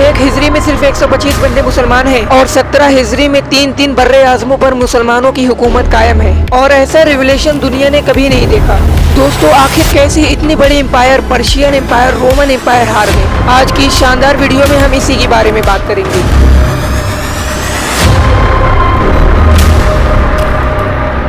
एक हिजरी में सिर्फ 125 बंदे मुसलमान हैं और 17 हिजरी में तीन बर्रे आज़मों पर मुसलमानों की हुकूमत कायम है और ऐसा रिवोल्यूशन दुनिया ने कभी नहीं देखा। दोस्तों, आखिर कैसे इतनी बड़ी empire Persian empire Roman empire हार गए? आज की इस शानदार वीडियो में हम इसी के बारे में बात करेंगे।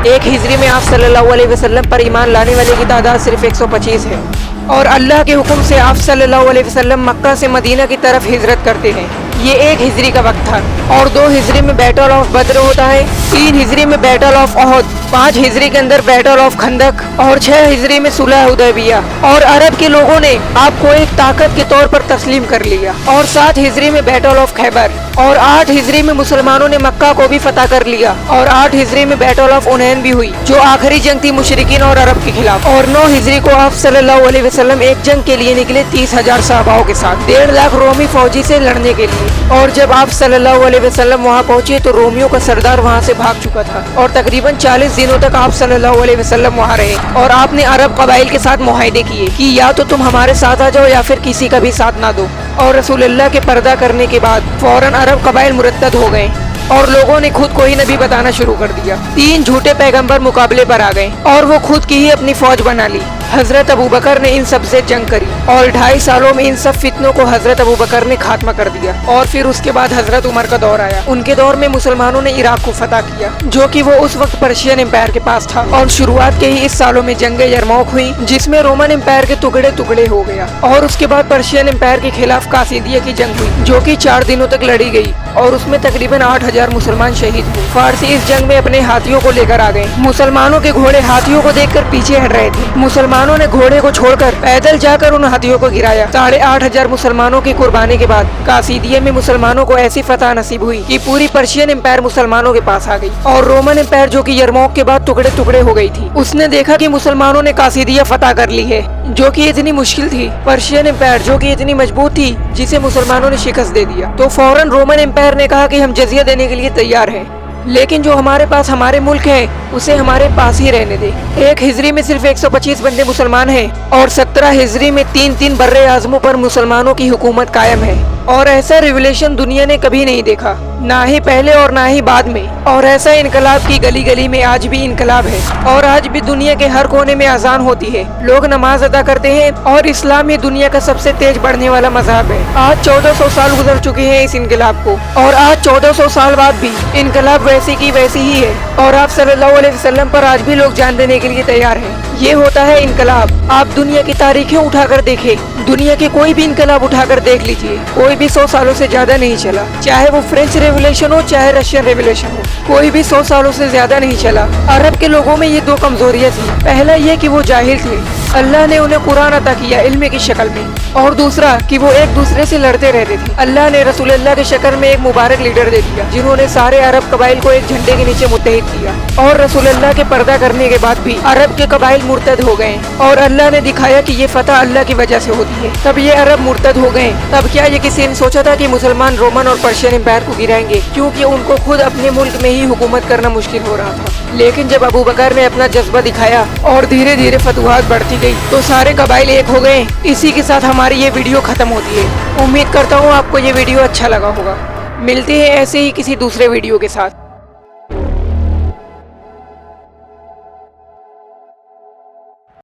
एक हिजरी में आप सल्लल्लाहु अलैहि वसल्लम पर ईमान लाने वाले की तादाद सिर्फ 125 है और अल्लाह के हुक्म से आप सल्लल्लाहु अलैहि वसल्लम मक्का से मदीना की तरफ हिजरत करते हैं। ये एक हिजरी का वक्त था और 2 हिजरी में बैटल ऑफ बद्र होता है, 3 हिजरी में बैटल ऑफ ओहद, 5 हिजरी के अंदर बैटल ऑफ खंदक और 6 हिजरी में सुलह हुदैबिया। और अरब के लोगों ने आपको एक ताकत के तौर पर तस्लीम कर लिया। और 7 हिजरी में बैटल ऑफ खैबर और 8 हिजरी में मुसलमानों ने मक्का को भी फतह कर लिया और 8 हिजरी में बैटल ऑफ उनैन भी हुई जो आखिरी जंग थी मुशरिकीन और अरब के खिलाफ। और 9 हिजरी को आप सल्लल्लाहु अलैहि वसल्लम एक जंग के लिए निकले 30,000 सहाबाओं के साथ 1.5 लाख रोमी फौजी से लड़ने के लिए। और जब आप सल्लल्लाहु अलैहि वसल्लम वहां पहुंचे तो रोमियों का सरदार वहां से भाग चुका था और तकरीबन 40 दिनों तक आप सल्लल्लाहु अलैहि वसल्लम वहां रहे और आपने अरब कबाइल के साथ मुआहदे किए कि या तो तुम हमारे साथ आ जाओ या फिर किसी का भी साथ ना दो। और रसूलुल्लाह के पर्दा करने के बाद फौरन अरब कबाइल मुरत्तद हो गए और लोगों ने खुद को ही नबी बताना शुरू कर दिया। 3 झूठे पैगंबर मुकाबले पर आ गए और वो खुद की ही अपनी फौज बना ली। हजरत अबू बकर ने इन सब से जंग करी और 2.5 सालों में इन सब फितनों को हजरत अबू बकर ने खात्मा कर दिया। और फिर उसके बाद हजरत उमर का दौर आया। उनके दौर में मुसलमानों ने इराक को फतह किया जो कि वो उस वक्त पर्शियन एम्पायर के पास था। और शुरुआत के ही इस सालों में जंग यरमौक हुई जिसमें रोमन एम्पायर के टुकड़े टुकड़े हो गया। और उसके बाद पर्शियन एम्पायर के खिलाफ कासिदिया की जंग हुई जो कि 4 दिनों तक लड़ी गई और उसमें तकरीबन 8,000 मुसलमान शहीद हुए। फारसी इस जंग में अपने हाथियों को लेकर आ गए। मुसलमानों के घोड़े हाथियों को देखकर पीछे हट रहे थे। मुसलमानों ने घोड़े को छोड़कर पैदल जाकर उन हाथियों को गिराया। 8,500 मुसलमानों की कुर्बानी के बाद कासिदिया में मुसलमानों को ऐसी फतह नसीब हुई कि पूरी पर्शियन एम्पायर मुसलमानों के पास आ गई। और रोमन एम्पायर जो कि यरमौक के बाद टुकड़े टुकड़े हो गई थी, उसने देखा कि मुसलमानों ने कासिदिया फतह कर ली है जो कि इतनी मुश्किल थी। पर्शियन एम्पायर जो कि इतनी मजबूत थी जिसे मुसलमानों ने शिकस्त दे दिया। तो फौरन रोमन एम्पायर ने कहा कि हम जजिया देने के लिए तैयार हैं, लेकिन जो हमारे पास हमारे मुल्क है उसे हमारे पास ही रहने दे। एक हिजरी में सिर्फ 125 बंदे मुसलमान हैं और 17 हिजरी में 3 बर्रे आज़मों पर मुसलमानों की हुकूमत कायम है। और ऐसा रिवोल्यूशन दुनिया ने कभी नहीं देखा, ना ही पहले और ना ही बाद में। और ऐसा इनकलाब की गली गली में आज भी इनकलाब है और आज भी दुनिया के हर कोने में अजान होती है, लोग नमाज अदा करते हैं और इस्लाम ही दुनिया का सबसे तेज बढ़ने वाला मजहब है। आज 1400 साल गुजर चुके हैं इस इनकलाब को और आज 1400 साल बाद भी इनकलाब वैसी की वैसी ही है और आप सल्लल्लाहु अलैहि वसल्लम पर आज भी लोग जान देने के लिए तैयार हैं। ये होता है इनकलाब। आप दुनिया की तारीखें उठाकर देखें, दुनिया के कोई भी इनकलाब उठाकर देख लीजिए, कोई भी 100 सालों से ज्यादा नहीं चला। चाहे वो फ्रेंच रेवोल्यूशन हो चाहे रशियन रेवोल्यूशन हो, कोई भी 100 सालों से ज्यादा नहीं चला। अरब के लोगों में ये 2 कमजोरियां थी। पहला ये कि वो जाहिल थे, अल्लाह ने उन्हें कुरान अता किया इल्म की शक्ल में। और दूसरा कि वो एक दूसरे से लड़ते रहते थे। अल्लाह ने रसूलुल्लाह के शक्ल में एक मुबारक लीडर दे दिया जिन्होंने सारे अरब कबाइल को एक झंडे के नीचे मुत्तहिद किया। और रसूलुल्लाह के पर्दा करने के बाद भी अरब के कबाइल मुर्तद हो गए और अल्लाह ने दिखाया कि ये फतह अल्लाह की वजह से होती है। तब ये अरब मुर्तद हो गए। तब क्या ये किसी ने सोचा था कि मुसलमान रोमन और पर्शियन एम्पायर को गिराएंगे, क्योंकि उनको खुद अपने मुल्क में ही हुकूमत करना मुश्किल हो रहा था। लेकिन जब अबू बकर ने अपना जज्बा दिखाया और धीरे धीरे फतवाहत बढ़ती गई तो सारे कबाइल एक हो गए। इसी के साथ हमारी ये वीडियो खत्म होती है। उम्मीद करता हूँ आपको ये वीडियो अच्छा लगा होगा। मिलते हैं ऐसे ही किसी दूसरे वीडियो के साथ।